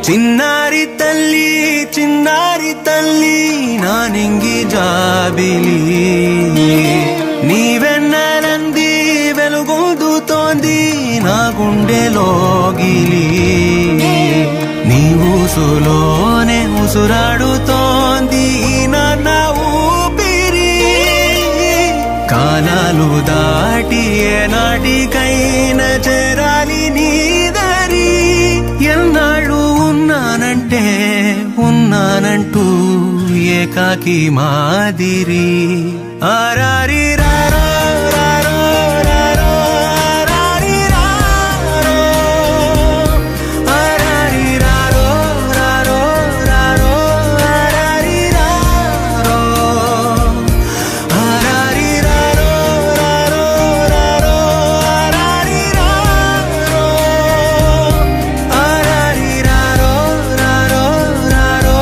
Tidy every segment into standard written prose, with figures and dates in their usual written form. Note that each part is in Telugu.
చిన్నారి తల్లి నానింగి జాబిలి నీవెన్నెలంది వెలుగొందుతోంది నా గుండెలోగిలి నీ ఊసులోనే ఉసురాడుతోంది నాన్న ఊపిరి కాలాలు దాటి ఏనాటికైనా చేరాలి నీ దరి ఎన్నాళ్ళు ఉన్నానంటూ ఏకాకి మాదిరి ఆరారి రారో రారో రారో ఆరారి రారో ఆరారి రారో రారో రారో ఆరారి రారో ఆరారి రారో రారో రారో ఆరారి రారో ఆరారి రారో రారో రారో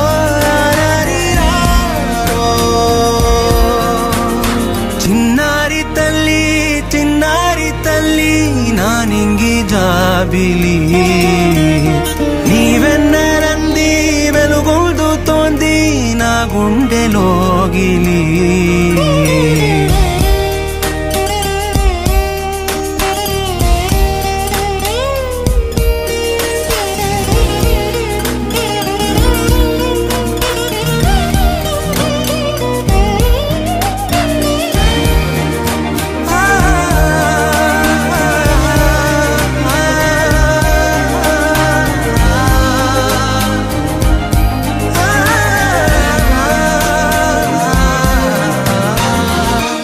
ఆరారి రారో చిన్నారి తల్లి నానింగి జాబిలి నీవెన్నెలంది వెలుగొందుతోంది నా గుండెలోగిలి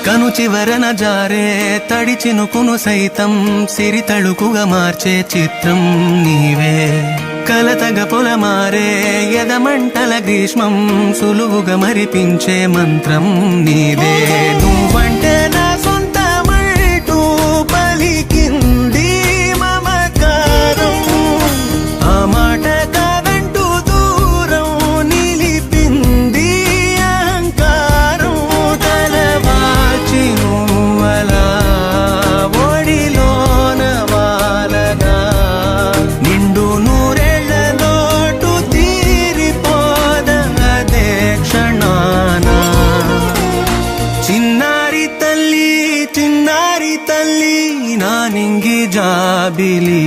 కను చివరన జారే తడి చినుకును సైతం సిరి తళుకుగా మార్చే చిత్రం నీవే కలతగ పొలమారే ఎదమంటల గ్రీష్మం సులువుగా మరిపించే మంత్రం నీదే నువ్వంటే నా సొంతమంటూ పలికింది మమకారం ఆ మాట కాదంటూ దూరం నిలిపింది అహంకారం తలవాల్చి నువ్వలా ఒడిలోన వాలగా నిండు నూరేళ్ల లోటు తీరిపోదదే క్షణాన చిన్నారి తల్లి నానింగి జాబిలి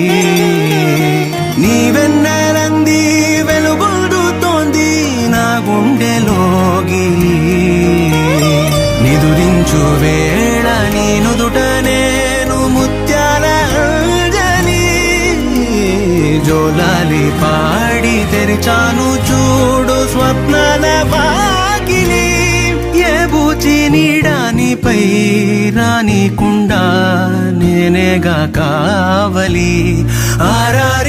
నీవెన్నెలంది వెలుగొందుతోంది నా గుండెలోగిలి నిదురించు వేళ నీ నుదుట నేను ముత్యాల అంజలి జోలాలి పాడి తెరిచాను చూడు స్వప్నాల వాకిలి ఏ బూచి నీడానిపై రానికుండా నేనేగా కావలి ఆరారి